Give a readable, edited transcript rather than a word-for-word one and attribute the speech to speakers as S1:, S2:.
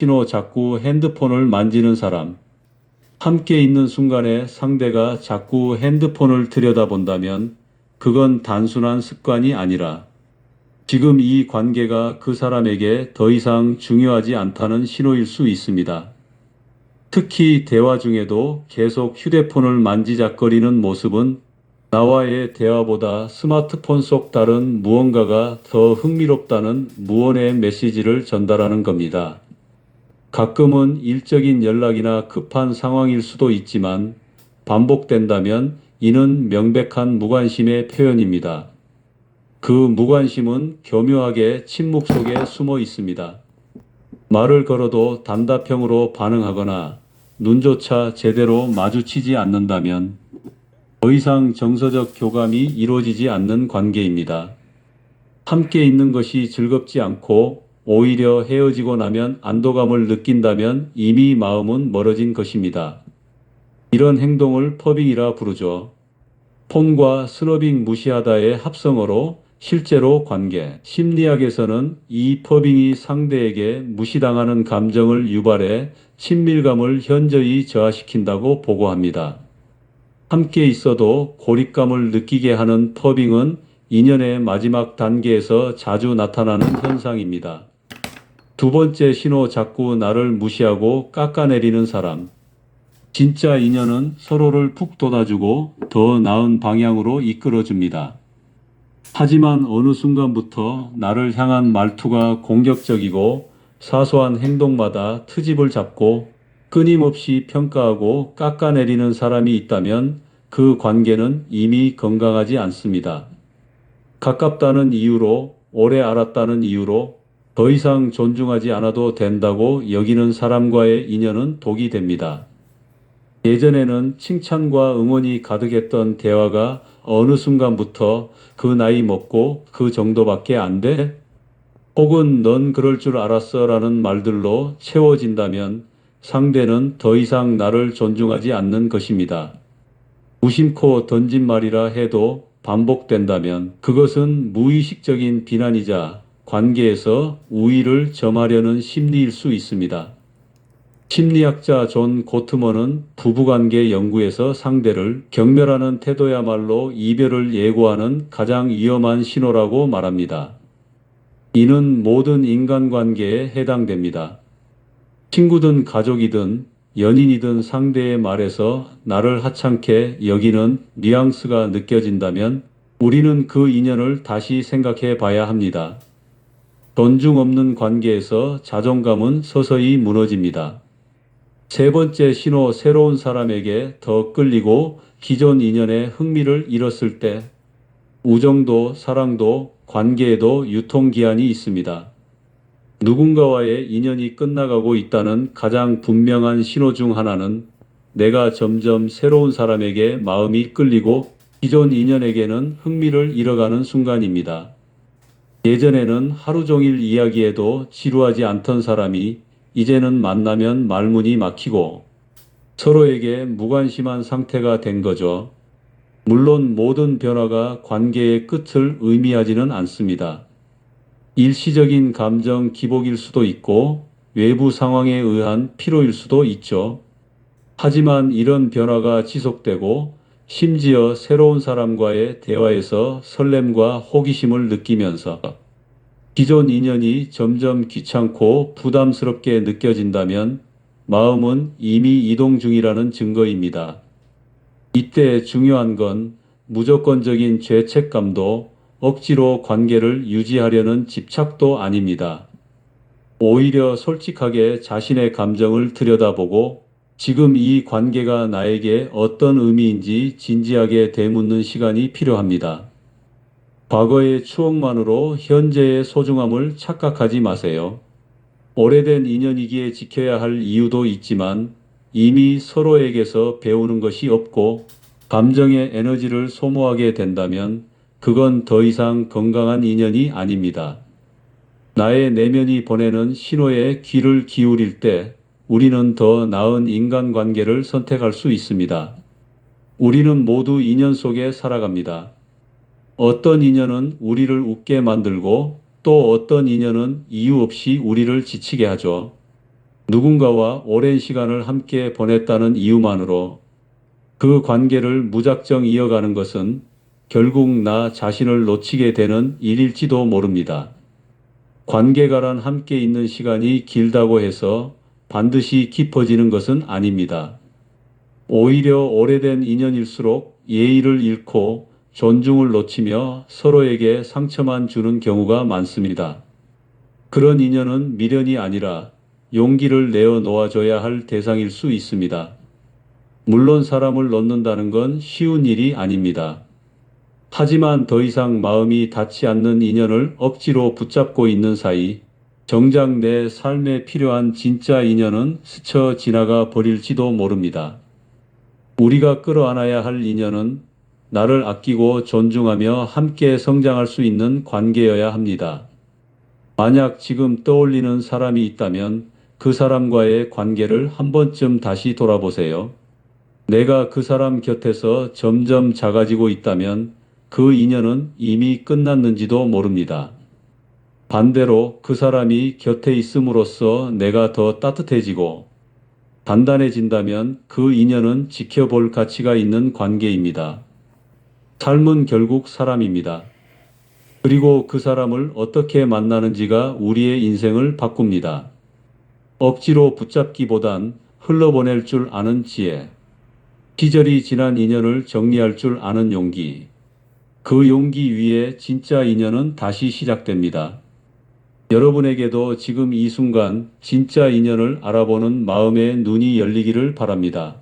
S1: 신호 자꾸 핸드폰을 만지는 사람. 함께 있는 순간에 상대가 자꾸 핸드폰을 들여다본다면 그건 단순한 습관이 아니라 지금 이 관계가 그 사람에게 더 이상 중요하지 않다는 신호일 수 있습니다. 특히 대화 중에도 계속 휴대폰을 만지작거리는 모습은 나와의 대화보다 스마트폰 속 다른 무언가가 더 흥미롭다는 무언의 메시지를 전달하는 겁니다. 가끔은 일적인 연락이나 급한 상황일 수도 있지만 반복된다면 이는 명백한 무관심의 표현입니다. 그 무관심은 교묘하게 침묵 속에 숨어 있습니다. 말을 걸어도 단답형으로 반응하거나 눈조차 제대로 마주치지 않는다면 더 이상 정서적 교감이 이루어지지 않는 관계입니다. 함께 있는 것이 즐겁지 않고 오히려 헤어지고 나면 안도감을 느낀다면 이미 마음은 멀어진 것입니다. 이런 행동을 퍼빙이라 부르죠. 폰과 스너빙 무시하다의 합성어로 실제로 관계, 심리학에서는 이 퍼빙이 상대에게 무시당하는 감정을 유발해 친밀감을 현저히 저하시킨다고 보고합니다. 함께 있어도 고립감을 느끼게 하는 퍼빙은 인연의 마지막 단계에서 자주 나타나는 현상입니다. 두 번째 신호 자꾸 나를 무시하고 깎아내리는 사람. 진짜 인연은 서로를 푹 돋아주고 더 나은 방향으로 이끌어줍니다. 하지만 어느 순간부터 나를 향한 말투가 공격적이고 사소한 행동마다 트집을 잡고 끊임없이 평가하고 깎아내리는 사람이 있다면 그 관계는 이미 건강하지 않습니다. 가깝다는 이유로, 오래 알았다는 이유로 더 이상 존중하지 않아도 된다고 여기는 사람과의 인연은 독이 됩니다. 예전에는 칭찬과 응원이 가득했던 대화가 어느 순간부터 그 나이 먹고 그 정도밖에 안 돼? 혹은 넌 그럴 줄 알았어 라는 말들로 채워진다면 상대는 더 이상 나를 존중하지 않는 것입니다. 무심코 던진 말이라 해도 반복된다면 그것은 무의식적인 비난이자 관계에서 우위를 점하려는 심리일 수 있습니다. 심리학자 존 고트먼은 부부관계 연구에서 상대를 경멸하는 태도야말로 이별을 예고하는 가장 위험한 신호라고 말합니다. 이는 모든 인간관계에 해당됩니다. 친구든 가족이든 연인이든 상대의 말에서 나를 하찮게 여기는 뉘앙스가 느껴진다면 우리는 그 인연을 다시 생각해 봐야 합니다. 존중 없는 관계에서 자존감은 서서히 무너집니다. 세 번째 신호, 새로운 사람에게 더 끌리고 기존 인연의 흥미를 잃었을 때 우정도 사랑도 관계에도 유통기한이 있습니다. 누군가와의 인연이 끝나가고 있다는 가장 분명한 신호 중 하나는 내가 점점 새로운 사람에게 마음이 끌리고 기존 인연에게는 흥미를 잃어가는 순간입니다. 예전에는 하루 종일 이야기해도 지루하지 않던 사람이 이제는 만나면 말문이 막히고 서로에게 무관심한 상태가 된 거죠. 물론 모든 변화가 관계의 끝을 의미하지는 않습니다. 일시적인 감정 기복일 수도 있고 외부 상황에 의한 피로일 수도 있죠. 하지만 이런 변화가 지속되고 심지어 새로운 사람과의 대화에서 설렘과 호기심을 느끼면서 기존 인연이 점점 귀찮고 부담스럽게 느껴진다면 마음은 이미 이동 중이라는 증거입니다. 이때 중요한 건 무조건적인 죄책감도 억지로 관계를 유지하려는 집착도 아닙니다. 오히려 솔직하게 자신의 감정을 들여다보고 지금 이 관계가 나에게 어떤 의미인지 진지하게 되묻는 시간이 필요합니다. 과거의 추억만으로 현재의 소중함을 착각하지 마세요. 오래된 인연이기에 지켜야 할 이유도 있지만 이미 서로에게서 배우는 것이 없고 감정의 에너지를 소모하게 된다면 그건 더 이상 건강한 인연이 아닙니다. 나의 내면이 보내는 신호에 귀를 기울일 때 우리는 더 나은 인간관계를 선택할 수 있습니다. 우리는 모두 인연 속에 살아갑니다. 어떤 인연은 우리를 웃게 만들고 또 어떤 인연은 이유 없이 우리를 지치게 하죠. 누군가와 오랜 시간을 함께 보냈다는 이유만으로 그 관계를 무작정 이어가는 것은 결국 나 자신을 놓치게 되는 일일지도 모릅니다. 관계가란 함께 있는 시간이 길다고 해서 반드시 깊어지는 것은 아닙니다. 오히려 오래된 인연일수록 예의를 잃고 존중을 놓치며 서로에게 상처만 주는 경우가 많습니다. 그런 인연은 미련이 아니라 용기를 내어 놓아줘야 할 대상일 수 있습니다. 물론 사람을 놓는다는 건 쉬운 일이 아닙니다. 하지만 더 이상 마음이 닿지 않는 인연을 억지로 붙잡고 있는 사이 정작 내 삶에 필요한 진짜 인연은 스쳐 지나가 버릴지도 모릅니다. 우리가 끌어안아야 할 인연은 나를 아끼고 존중하며 함께 성장할 수 있는 관계여야 합니다. 만약 지금 떠올리는 사람이 있다면 그 사람과의 관계를 한 번쯤 다시 돌아보세요. 내가 그 사람 곁에서 점점 작아지고 있다면 그 인연은 이미 끝났는지도 모릅니다. 반대로 그 사람이 곁에 있음으로써 내가 더 따뜻해지고 단단해진다면 그 인연은 지켜볼 가치가 있는 관계입니다. 삶은 결국 사람입니다. 그리고 그 사람을 어떻게 만나는지가 우리의 인생을 바꿉니다. 억지로 붙잡기보단 흘러보낼 줄 아는 지혜, 시절이 지난 인연을 정리할 줄 아는 용기, 그 용기 위에 진짜 인연은 다시 시작됩니다. 여러분에게도 지금 이 순간 진짜 인연을 알아보는 마음의 눈이 열리기를 바랍니다.